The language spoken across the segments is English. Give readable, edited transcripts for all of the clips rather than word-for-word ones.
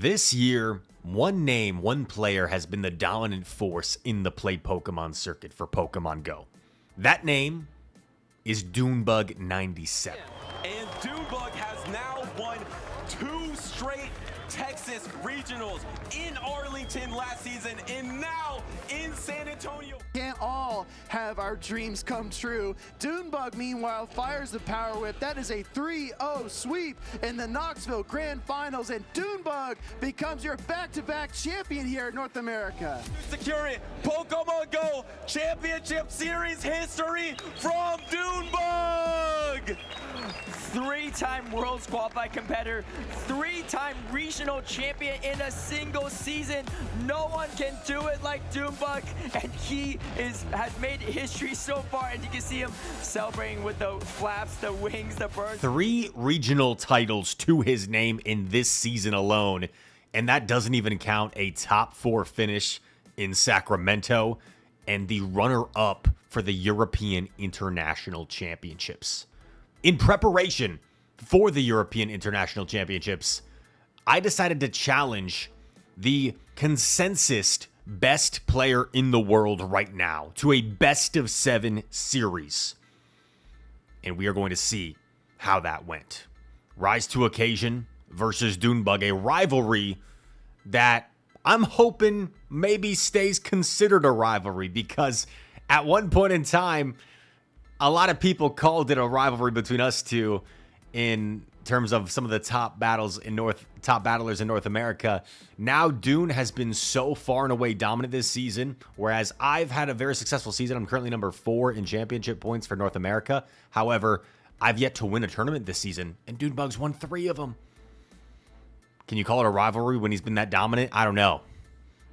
This year, one player has been the dominant force in the play Pokemon circuit for Pokemon Go. That name is Dunebug97. And Dunebug has now won 2 straight Texas regionals in Arlington last season and now in San Antonio. Can't all have our dreams come true. Dunebug, meanwhile, fires the Power Whip. That is a 3-0 sweep in the Knoxville Grand Finals, and Dunebug becomes your back-to-back champion here in North America. Securing Pokemon Go Championship Series history from Dunebug! 3-time Worlds qualified competitor, 3-time regional champion in a single season. No one can do it like Dunebug, and he has made history so far, and you can see him celebrating with the flaps, the wings, the birds. 3 regional titles to his name in this season alone, and that doesn't even count a top 4 finish in Sacramento and the runner-up for the European International Championships. In preparation for the European International Championships, I decided to challenge the consensus best player in the world right now to a best of 7 series. And we are going to see how that went. Rise to Occasion versus Dunebug, a rivalry that I'm hoping maybe stays considered a rivalry, because at one point in time, a lot of people called it a rivalry between us two in terms of some of the top battlers in North America. Now Dune has been so far and away dominant this season, whereas I've had a very successful season. I'm currently number 4 in championship points for North America. However, I've yet to win a tournament this season, and Dunebug's won 3 of them. Can you call it a rivalry when he's been that dominant? I don't know.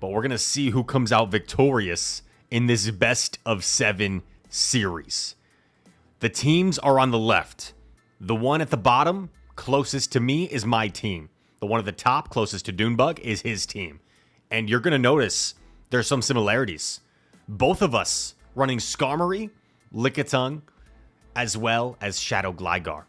But we're going to see who comes out victorious in this best of 7 series. The teams are on the left. The one at the bottom, closest to me, is my team. The one at the top, closest to Dunebug, is his team. And you're going to notice there's some similarities. Both of us running Skarmory, Lickitung, as well as Shadow Gligar.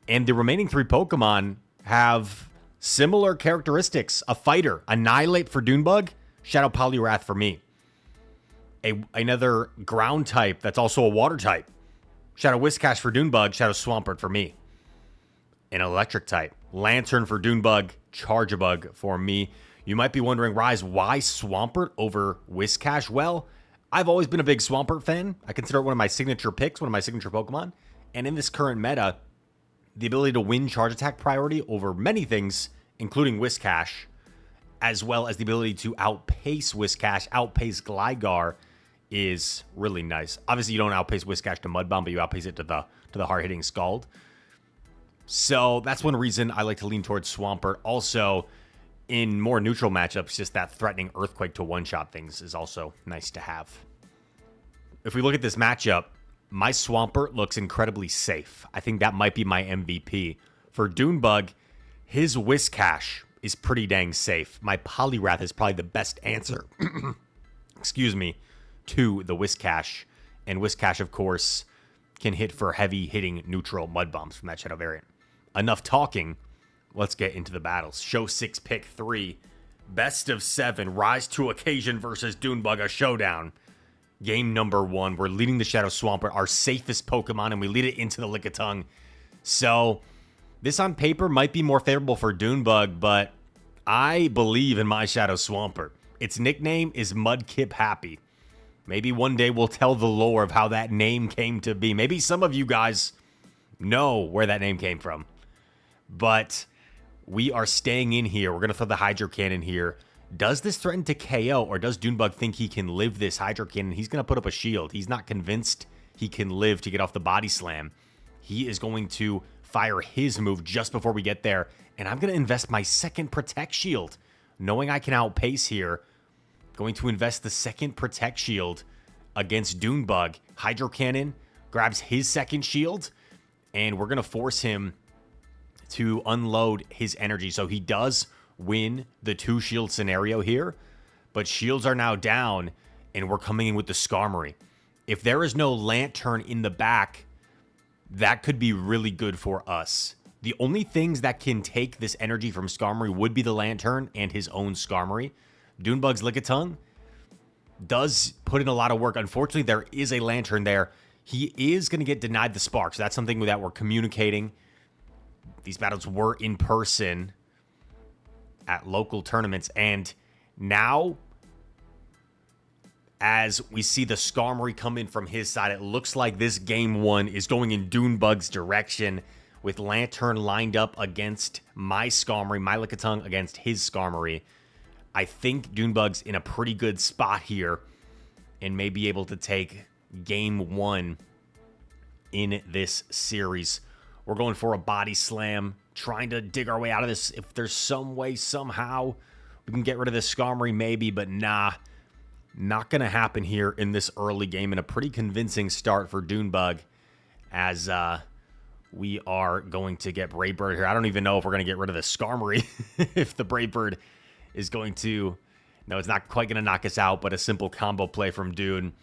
And the remaining 3 Pokemon have similar characteristics. A fighter, Annihilate for Dunebug, Shadow Poliwrath for me. Another ground type that's also a water type, Shadow Whiscash for Dunebug, Shadow Swampert for me. An electric type, Lantern for Dunebug, Charjabug for me. You might be wondering, Rise, why Swampert over Whiscash? Well, I've always been a big Swampert fan. I consider it one of my signature picks, one of my signature Pokemon. And in this current meta, the ability to win Charge Attack priority over many things, including Whiscash, as well as the ability to outpace Whiscash, outpace Gligar, is really nice. Obviously, you don't outpace Whiscash to Mud Bomb, but you outpace it to the hard-hitting Scald. So that's one reason I like to lean towards Swampert. Also, in more neutral matchups, just that threatening Earthquake to one-shot things is also nice to have. If we look at this matchup, my Swampert looks incredibly safe. I think that might be my MVP. For Dunebug, his Whiscash is pretty dang safe. My Poliwrath is probably the best answer. Excuse me. To the Whiscash, and Whiscash, of course, can hit for heavy-hitting neutral Mud Bombs from that Shadow variant. Enough talking. Let's get into the battles. Show 6, pick 3. Best of 7. Rise to Occasion versus Dunebug, a showdown. Game number 1. We're leading the Shadow Swampert, our safest Pokemon, and we lead it into the Lickitung. So, this on paper might be more favorable for Dunebug, but I believe in my Shadow Swampert. Its nickname is Mudkip Happy. Maybe one day we'll tell the lore of how that name came to be. Maybe some of you guys know where that name came from. But we are staying in here. We're going to throw the Hydro Cannon here. Does this threaten to KO, or does Dunebug think he can live this Hydro Cannon? He's going to put up a shield. He's not convinced he can live to get off the Body Slam. He is going to fire his move just before we get there. And I'm going to invest my second Protect Shield, knowing I can outpace here. Going to invest the second Protect Shield against Dunebug. Hydro Cannon grabs his second shield, and we're going to force him to unload his energy. So he does win the 2-shield scenario here, but shields are now down, and we're coming in with the Skarmory. If there is no Lantern in the back, that could be really good for us. The only things that can take this energy from Skarmory would be the Lantern and his own Skarmory. Doonbug's Lickitung does put in a lot of work. Unfortunately, there is a Lantern there. He is going to get denied the Spark, so that's something that we're communicating. These battles were in person at local tournaments, and now, as we see the Skarmory come in from his side, it looks like this game one is going in Doonbug's direction, with Lantern lined up against my Skarmory, my Lickitung against his Skarmory. I think Doonbug's in a pretty good spot here and may be able to take game one in this series. We're going for a body slam, trying to dig our way out of this. If there's some way, somehow, we can get rid of this Skarmory, maybe, but nah. Not going to happen here in this early game, and a pretty convincing start for Doonbug as we are going to get Brave Bird here. I don't even know if we're going to get rid of the Skarmory if the Brave Bird is going to... No, it's not quite going to knock us out, but a simple combo play from Doon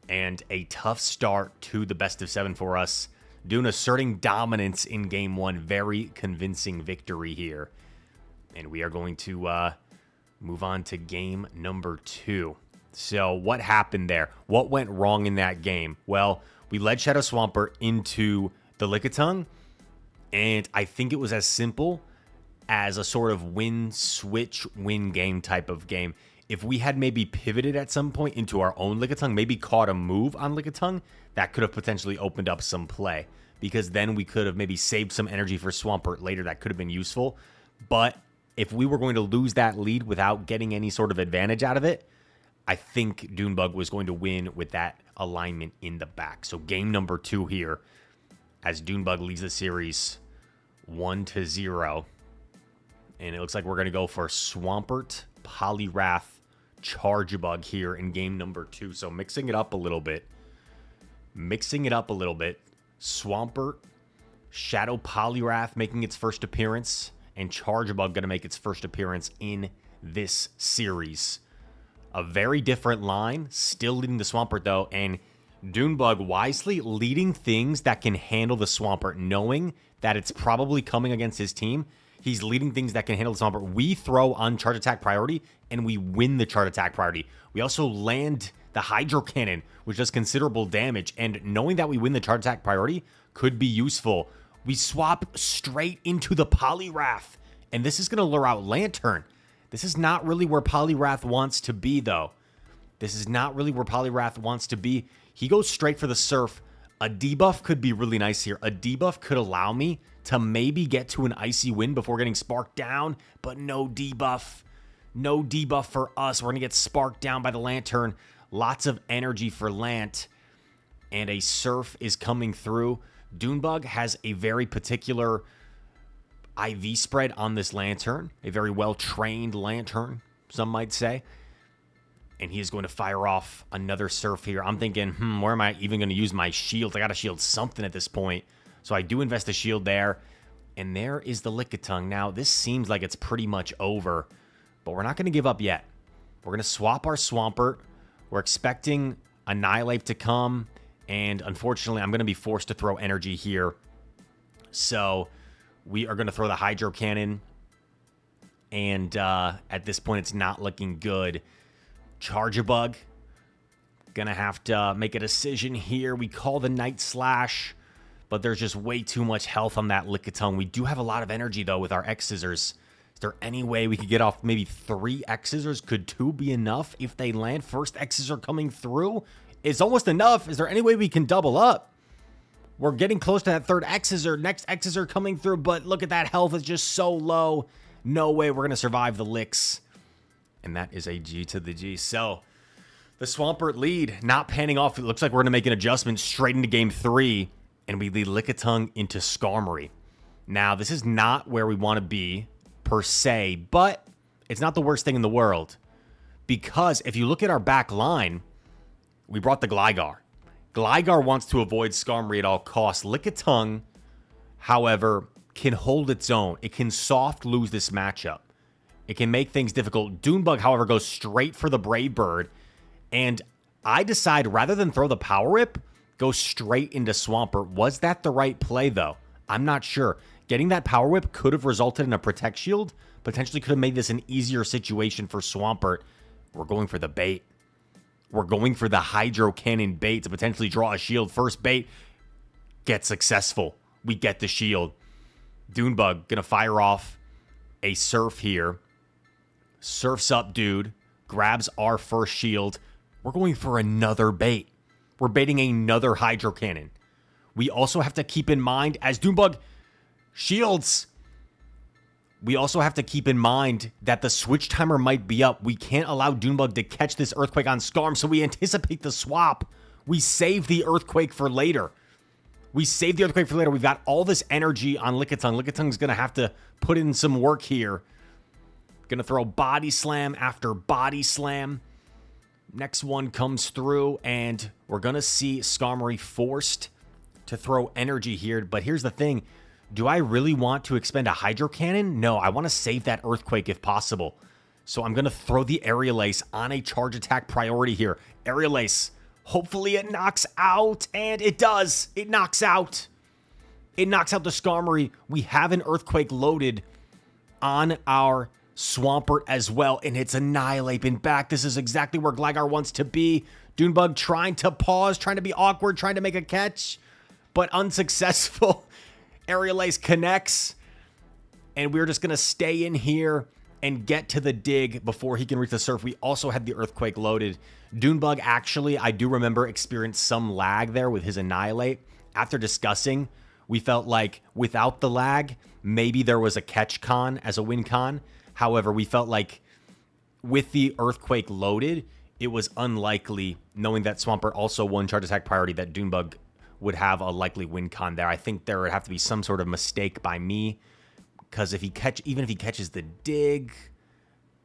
and a tough start to the best of 7 for us. Doon asserting dominance in game one. Very convincing victory here. And we are going to move on to game number 2. So what happened there? What went wrong in that game? Well, we led Shadow Swampert into the Lickitung, and I think it was as simple as a sort of win switch, win game type of game. If we had maybe pivoted at some point into our own Lickitung, maybe caught a move on Lickitung, that could have potentially opened up some play, because then we could have maybe saved some energy for Swampert later. That could have been useful. But if we were going to lose that lead without getting any sort of advantage out of it, I think Doonbug was going to win with that alignment in the back. So game number 2 here, as Doonbug leads the series 1-0. And it looks like we're going to go for Swampert, Poliwrath, Charjabug here in game number 2. So mixing it up a little bit. Swampert, Shadow Poliwrath making its first appearance, and Charjabug going to make its first appearance in this series. A very different line, still leading the Swampert though, and Doonbug wisely leading things that can handle the Swampert, knowing that it's probably coming against his team. He's leading things that can handle the Swampert. We throw on charge attack priority, and we win the charge attack priority. We also land the Hydro Cannon, which does considerable damage, and knowing that we win the charge attack priority could be useful. We swap straight into the Poliwrath, and this is going to lure out Lantern. This is not really where Poliwrath wants to be, though. He goes straight for the Surf. A debuff could be really nice here. A debuff could allow me to maybe get to an Icy Wind before getting sparked down, but no debuff. No debuff for us. We're going to get sparked down by the Lantern. Lots of energy for Lant, and a Surf is coming through. Doonbug has a very particular IV spread on this Lantern, a very well-trained Lantern, some might say. And he is going to fire off another Surf here. I'm thinking, where am I even going to use my shields? I got to shield something at this point. So I do invest a shield there. And there is the Lickitung. Now, this seems like it's pretty much over, but we're not going to give up yet. We're going to swap our Swampert. We're expecting Annihilate to come, and unfortunately, I'm going to be forced to throw energy here. So we are going to throw the Hydro Cannon, and at this point, it's not looking good. Charjabug, going to have to make a decision here. We call the Night Slash, but there's just way too much health on that Lickitung. We do have a lot of energy, though, with our X-Scissors. Is there any way we could get off maybe 3 X-Scissors? Could 2 be enough if they land? First X-Scissor coming through is almost enough. Is there any way we can double up? We're getting close to that 3rd X-Scissor. Next X-Scissor coming through, but look at that health. It's just so low. No way we're going to survive the licks. And that is a G to the G. So the Swampert lead not panning off. It looks like we're going to make an adjustment straight into game 3, and we lead Lickitung into Skarmory. Now, this is not where we want to be per se, but it's not the worst thing in the world, because if you look at our back line, we brought the Gligar. Gligar wants to avoid Skarmory at all costs. Lickitung, however, can hold its own. It can soft lose this matchup. It can make things difficult. Doonbug, however, goes straight for the Brave Bird, and I decide rather than throw the Power Whip, go straight into Swampert. Was that the right play, though? I'm not sure. Getting that Power Whip could have resulted in a Protect Shield, potentially could have made this an easier situation for Swampert. We're going for the bait. We're going for the Hydro Cannon bait to potentially draw a shield. First bait, get successful. We get the shield. Dunebug gonna fire off a Surf here. Surfs up, dude. Grabs our first shield. We're going for another bait. We're baiting another Hydro Cannon. We also have to keep in mind, as Dunebug shields, we also have to keep in mind that the switch timer might be up. We can't allow Dunebug to catch this Earthquake on Skarm, so we anticipate the swap. We save the Earthquake for later. We've got all this energy on Lickitung. Lickitung's going to have to put in some work here. Going to throw Body Slam after Body Slam. Next one comes through, and we're going to see Skarmory forced to throw energy here. But here's the thing. Do I really want to expend a Hydro Cannon? No, I want to save that Earthquake if possible. So I'm going to throw the Aerial Ace on a charge attack priority here. Aerial Ace. Hopefully it knocks out, and it does. It knocks out. It knocks out the Skarmory. We have an Earthquake loaded on our Swampert as well, and it's Annihilate in back. This is exactly where Gligar wants to be. Dunebug trying to pause, trying to be awkward, trying to make a catch, but unsuccessful. Aerial Ace connects, and we're just going to stay in here and get to the dig before he can reach the Surf. We also had the Earthquake loaded. Dunebug actually, I do remember, experienced some lag there with his Annihilate. After discussing, we felt like without the lag, maybe there was a catch con as a win con. However, we felt like with the Earthquake loaded, it was unlikely, knowing that Swampert also won charge attack priority, that Dunebug would have a likely win con there. I think there would have to be some sort of mistake by me, because even if he catches the dig,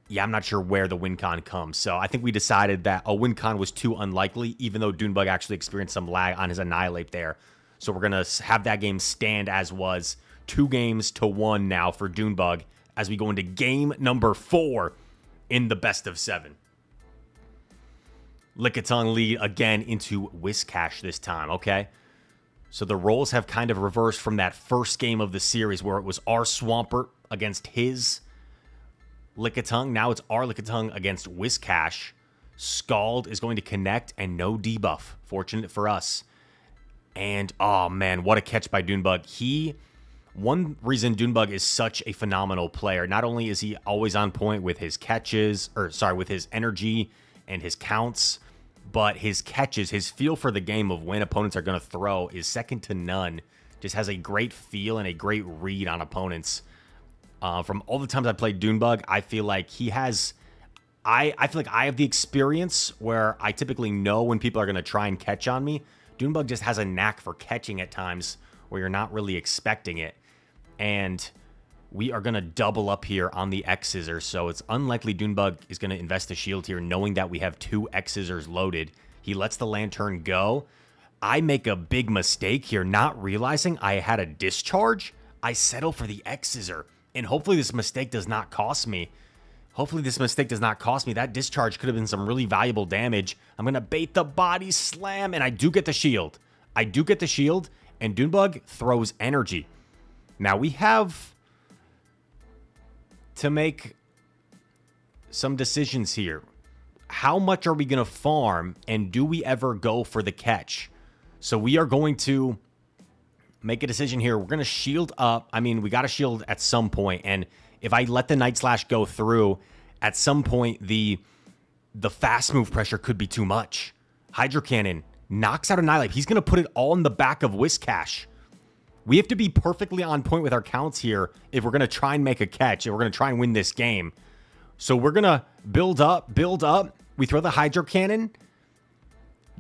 yeah, I'm not sure where the win con comes. So I think we decided that a win con was too unlikely, even though Dunebug actually experienced some lag on his Annihilate there. So we're going to have that game stand as was. 2-1 now for Dunebug as we go into game number 4 in the best of 7. Lickitung lead again into Whiscash this time, okay? So the roles have kind of reversed from that first game of the series where it was our Swampert against his Lickitung. Now it's our Lickitung against Whiscash. Scald is going to connect and no debuff. Fortunate for us. And, oh man, what a catch by Dunebug. One reason Dunebug is such a phenomenal player, not only is he always on point with his catches, with his energy and his counts, but his catches, his feel for the game of when opponents are going to throw is second to none. Just has a great feel and a great read on opponents. From all the times I played Dunebug, I feel like he has... I feel like I have the experience where I typically know when people are going to try and catch on me. Dunebug just has a knack for catching at times where you're not really expecting it. And we are going to double up here on the X-Scissors, so it's unlikely Dunebug is going to invest a shield here, knowing that we have 2 X-Scissors loaded. He lets the Lantern go. I make a big mistake here, not realizing I had a discharge. I settle for the X-Scissor, and hopefully this mistake does not cost me. That discharge could have been some really valuable damage. I'm going to bait the Body Slam, and I do get the shield. and Dunebug throws energy. Now we have to make some decisions here. How much are we going to farm, and do we ever go for the catch? So we are going to make a decision here. We're going to shield up. I mean, we got to shield at some point, and if I let the Night Slash go through, at some point, the fast move pressure could be too much. Hydro Cannon knocks out Annihilate. He's going to put it all in the back of Whiscash. We have to be perfectly on point with our counts here if we're going to try and make a catch, if we're going to try and win this game. So we're going to build up. We throw the Hydro Cannon.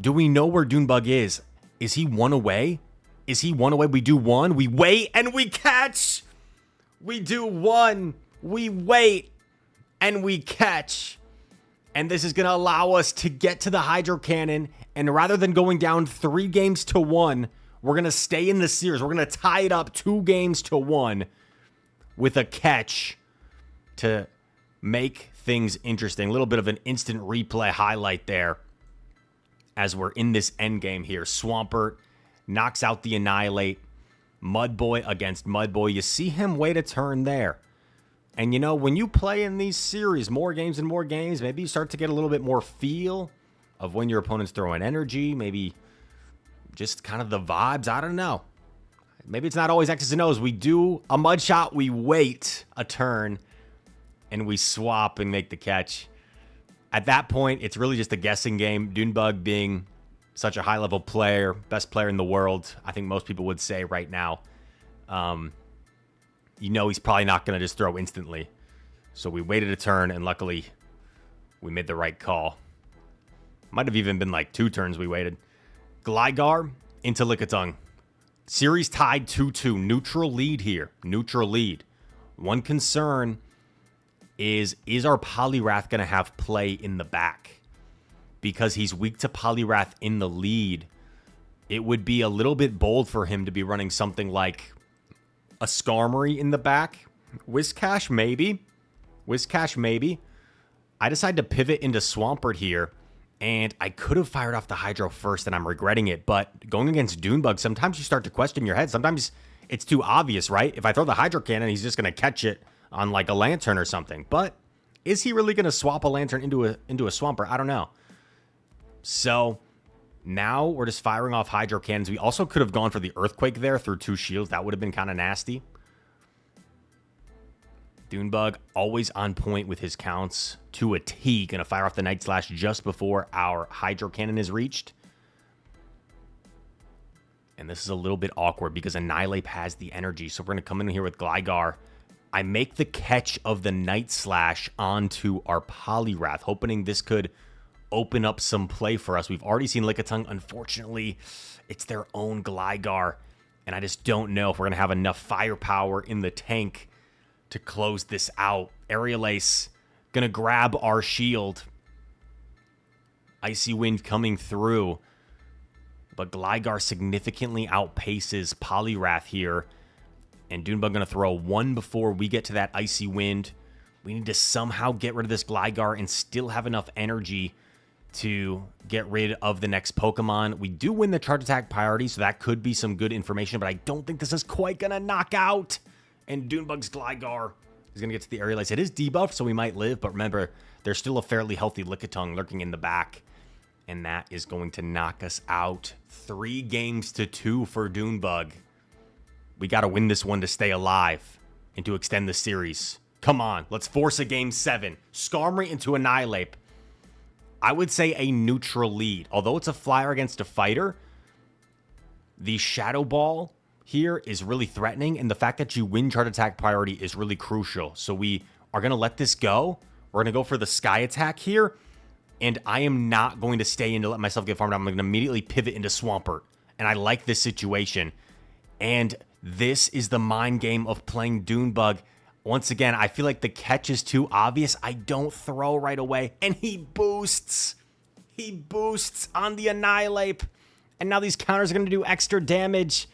Do we know where Dunebug is? Is he 1 away? We do 1. We wait, and we catch. We do 1. We wait, and we catch. And this is going to allow us to get to the Hydro Cannon. And rather than going down 3-1, we're going to stay in the series. We're going to tie it up 2-1 with a catch to make things interesting. A little bit of an instant replay highlight there as we're in this end game here. Swampert knocks out the Annihilate. Mudboy against Mudboy. You see him wait a turn there. And, you know, when you play in these series, more games and more games, maybe you start to get a little bit more feel of when your opponent's throwing energy, maybe just kind of the vibes. I don't know. Maybe it's not always X's and O's. We do a mud shot, we wait a turn, and we swap and make the catch. At that point, it's really just a guessing game. Dunebug being such a high-level player, best player in the world, I think most people would say right now. You know he's probably not going to just throw instantly. So we waited a turn, and luckily we made the right call. Might have even been like 2 turns we waited. Gligar into Lickitung. Series tied 2-2. Neutral lead here. Neutral lead. One concern is our Poliwrath going to have play in the back? Because he's weak to Poliwrath in the lead, it would be a little bit bold for him to be running something like a Skarmory in the back. Whiscash, maybe. Whiscash, maybe. I decided to pivot into Swampert here, and I could have fired off the Hydro first, and I'm regretting it. But going against Dunebug, sometimes you start to question your head. Sometimes it's too obvious, right? If I throw the Hydro Cannon, he's just going to catch it on like a Lantern or something. But is he really going to swap a Lantern into a Swampert? I don't know. So now we're just firing off Hydro Cannons. We also could have gone for the Earthquake there through 2 shields. That would have been kind of nasty. Dunebug always on point with his counts to a T. Going to fire off the Night Slash just before our Hydro Cannon is reached. And this is a little bit awkward because Annihilape has the energy. So we're going to come in here with Gligar. I make the catch of the Night Slash onto our Poliwrath, hoping this could open up some play for us. We've already seen Lickitung. Unfortunately, it's their own Gligar, and I just don't know if we're going to have enough firepower in the tank to close this out. Aerial Ace going to grab our shield. Icy Wind coming through, but Gligar significantly outpaces Poliwrath here, and Dunebug going to throw 1 before we get to that Icy Wind. We need to somehow get rid of this Gligar and still have enough energy to get rid of the next Pokemon. We do win the Charge Attack priority, so that could be some good information, but I don't think this is quite going to knock out. And Dunebug's Gligar is going to get to the Aerial Ace. It is debuffed, so we might live, but remember, there's still a fairly healthy Lickitung lurking in the back, and that is going to knock us out. 3-2 for Dunebug. We got to win this one to stay alive and to extend the series. Come on, let's force a Game 7. Skarmory into Annihilape. I would say a neutral lead. Although it's a flyer against a fighter, the Shadow Ball here is really threatening, and the fact that you win Charge Attack priority is really crucial. So we are going to let this go. We're going to go for the Sky Attack here, and I am not going to stay in to let myself get farmed out. I'm going to immediately pivot into Swampert, and I like this situation. And this is the mind game of playing Dunebug. Once again, I feel like the catch is too obvious. I don't throw right away. And he boosts. He boosts on the Annihilape. And now these counters are going to do extra damage.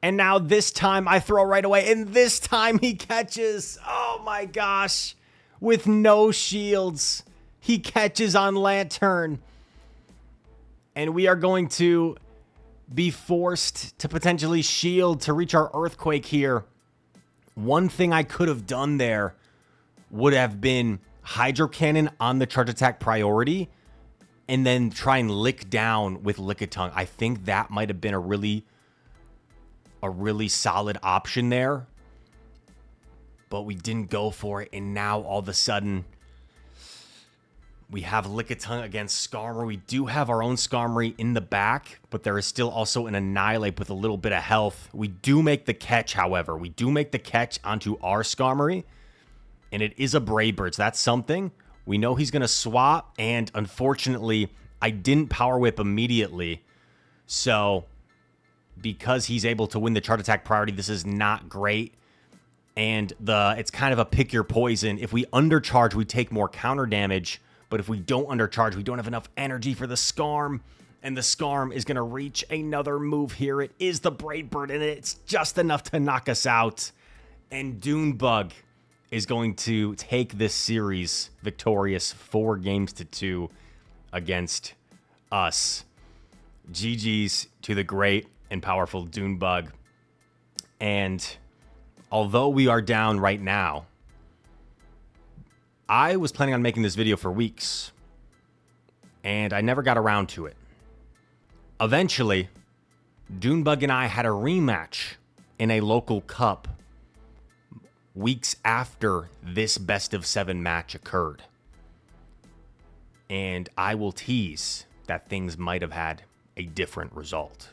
And now this time I throw right away. And this time he catches. Oh my gosh. With no shields. He catches on Lantern. And we are going to be forced to potentially shield to reach our Earthquake here. One thing I could have done there would have been Hydro Cannon on the Charge Attack priority and then try and lick down with Lickitung. I think that might have been a really solid option there. But we didn't go for it, and now all of a sudden we have Lickitung against Skarmory. We do have our own Skarmory in the back, but there is still also an Annihilape with a little bit of health. We do make the catch, however. We do make the catch onto our Skarmory, and it is a Brave Bird, so that's something. We know he's going to swap, and unfortunately, I didn't Power Whip immediately. So, because he's able to win the Charge Attack priority, this is not great. And it's kind of a pick your poison. If we undercharge, we take more counter damage. But if we don't undercharge, we don't have enough energy for the Skarm. And the Skarm is going to reach another move here. It is the Brave Bird, and it's just enough to knock us out. And Dunebug is going to take this series victorious 4-2 against us. GG's to the great and powerful Dunebug. And although we are down right now, I was planning on making this video for weeks, and I never got around to it. Eventually, Dunebug and I had a rematch in a local cup weeks after this best of 7 match occurred. And I will tease that things might have had a different result.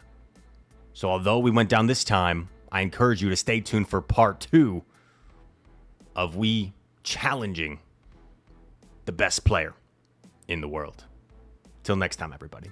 So although we went down this time, I encourage you to stay tuned for part 2 of we challenging the best player in the world. Till next time, everybody.